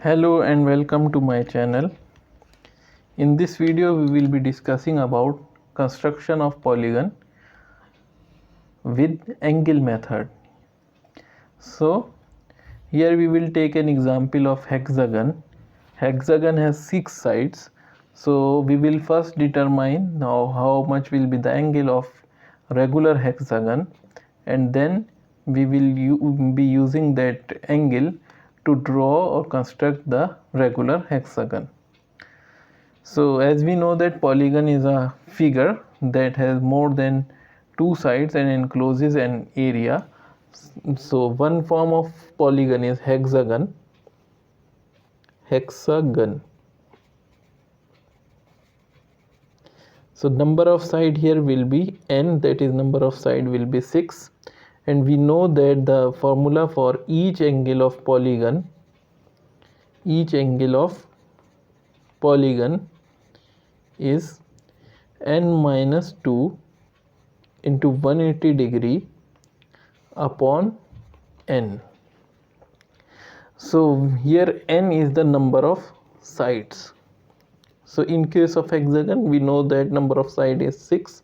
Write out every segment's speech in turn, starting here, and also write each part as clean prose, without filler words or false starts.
Hello and welcome to my channel. In this video we will be discussing about construction of polygon with angle method. So here we will take an example of hexagon. Hexagon has 6 sides. So we will first determine now how much will be the angle of regular hexagon, and then we will be using that angle to draw or construct the regular hexagon. So as we know that polygon is a figure that has more than two sides and encloses an area. So one form of polygon is hexagon. So number of side here will be n, that is number of side will be 6, and we know that the formula for each angle of polygon is n minus 2 into 180 degree upon n. So here n is the number of sides. So in case of hexagon we know that number of side is 6,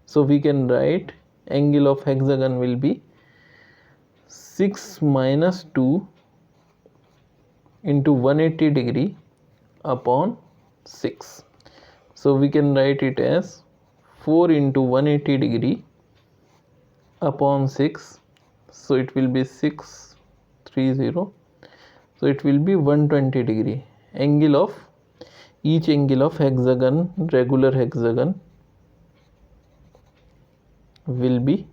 so we can write angle of hexagon will be 6 minus 2 into 180 degree upon 6. So we can write it as 4 into 180 degree upon 6. So it will be 630. So it will be 120 degree. Each angle of hexagon, regular hexagon, will be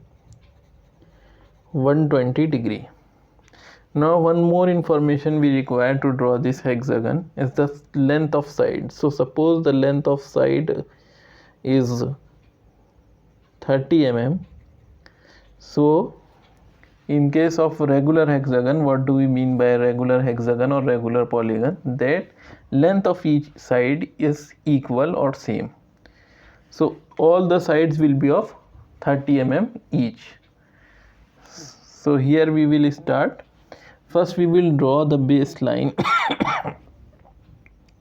120 degree. Now one more information we require to draw this hexagon is the length of side. So suppose the length of side is 30 mm. So in case of regular hexagon, what do we mean by regular hexagon or regular polygon? That length of each side is equal or same. So all the sides will be of 30 mm each. So here we will start. First we will draw the baseline.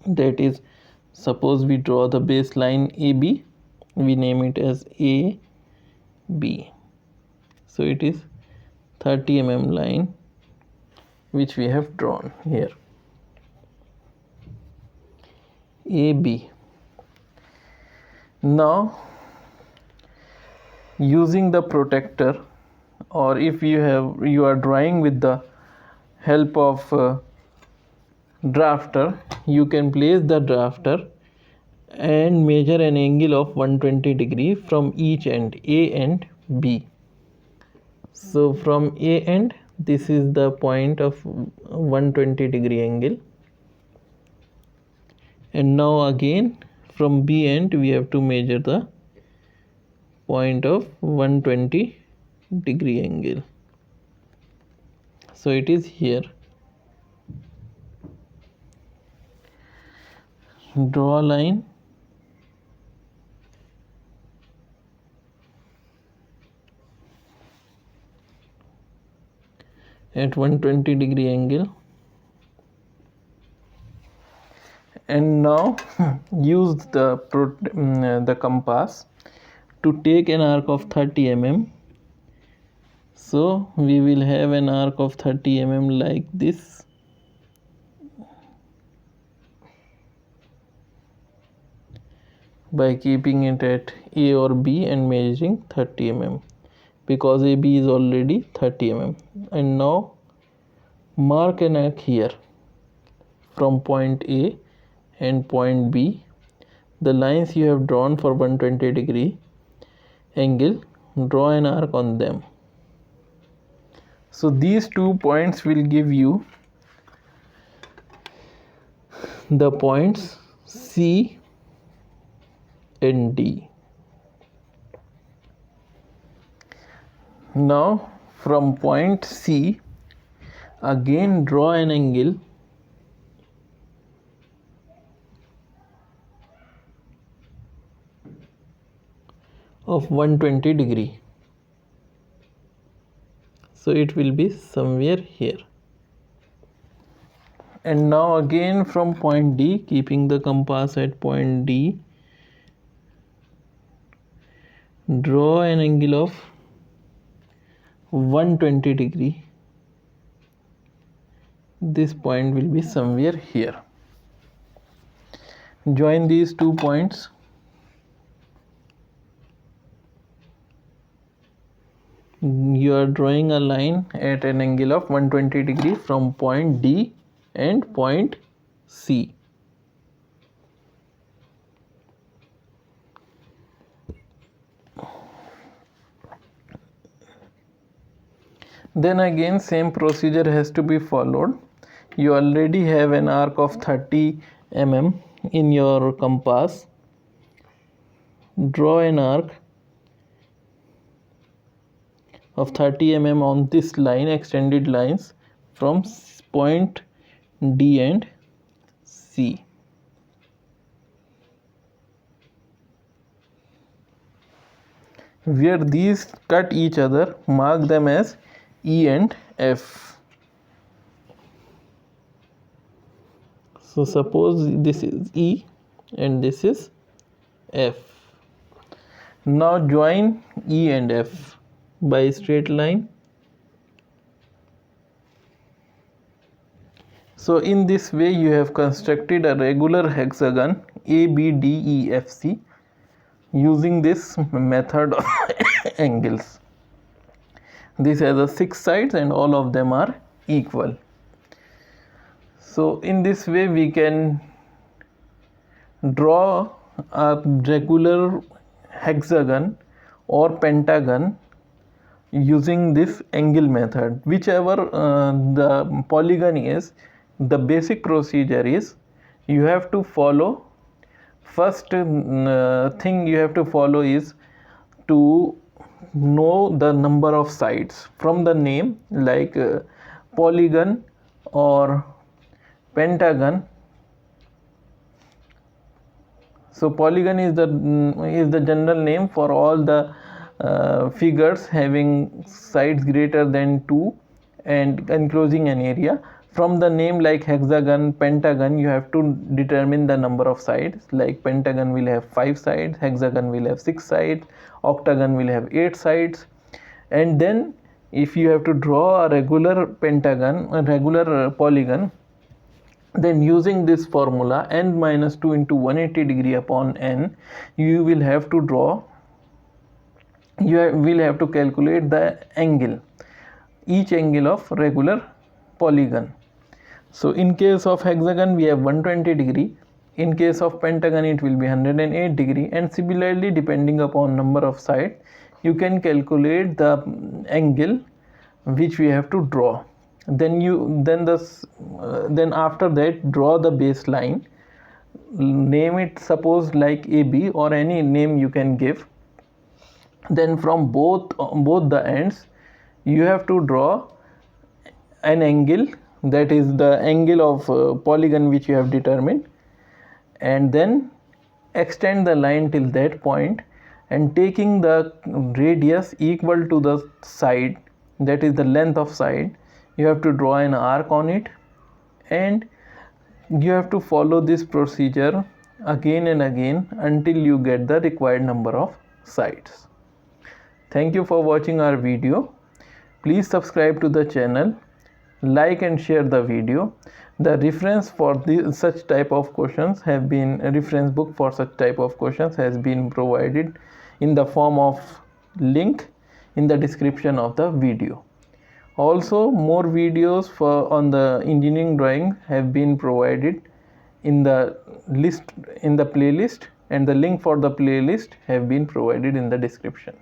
That is, suppose we draw the baseline AB. We name it as AB. So it is 30 mm line which we have drawn here. AB. Now using the protractor, or if you are drawing with the help of drafter, you can place the drafter and measure an angle of 120 degree from each end, A and B. So from A end, this is the point of 120 degree angle, and now again from B end we have to measure the point of 120 degree angle. So it is here. Draw a line at 120 degree angle, and now use the compass to take an arc of 30 mm. So we will have an arc of 30 mm like this. By keeping it at A or B and measuring 30 mm, because AB is already 30 mm. And now mark an arc here from point A and point B. The lines you have drawn for 120 degree angle, draw an arc on them. So these 2 points will give you the points C and D. Now from point C, again draw an angle of 120 degree. So it will be somewhere here. And now again from point D, keeping the compass at point D, draw an angle of 120 degree. This point will be somewhere here. Join these 2 points. You are drawing a line at an angle of 120 degree from point D and point C. Then again same procedure has to be followed. You already have an arc of 30 mm in your compass. Draw an arc of 30 mm on this line, extended lines from point D and C. Where these cut each other, mark them as E and F. So suppose this is E and this is F. Now join E and F by a straight line. So in this way you have constructed a regular hexagon ABDEFC using this method of angles. This has a 6 sides and all of them are equal. So in this way we can draw a regular hexagon or pentagon using this angle method. Whichever the polygon is, the basic procedure is you have to follow. First thing you have to follow is to know the number of sides from the name, like polygon or pentagon. So polygon is the general name for all the figures having sides greater than 2 and enclosing an area. From the name like hexagon, pentagon, you have to determine the number of sides. Like pentagon will have 5 sides, hexagon will have 6 sides, octagon will have 8 sides. And then if you have to draw a regular pentagon, a regular polygon, then using this formula n minus 2 into 180 degree upon n, you will have to draw, you will have to calculate the angle, each angle of regular polygon. So in case of hexagon we have 120 degree, in case of pentagon it will be 108 degree, and similarly depending upon number of sides you can calculate the angle which we have to draw. Then after that draw the baseline, name it suppose like AB or any name you can give. Then from both the ends you have to draw an angle, that is the angle of polygon which you have determined, and then extend the line till that point, and taking the radius equal to the side, that is the length of side, you have to draw an arc on it, and you have to follow this procedure again and again until you get the required number of sides. Thank you for watching our video. Please subscribe to the channel, like and share the video. The reference for such type of questions have been, a reference book for such type of questions has been provided in the form of link in the description of the video. Also more videos on the engineering drawing have been provided in the list, in the playlist, and the link for the playlist have been provided in the description.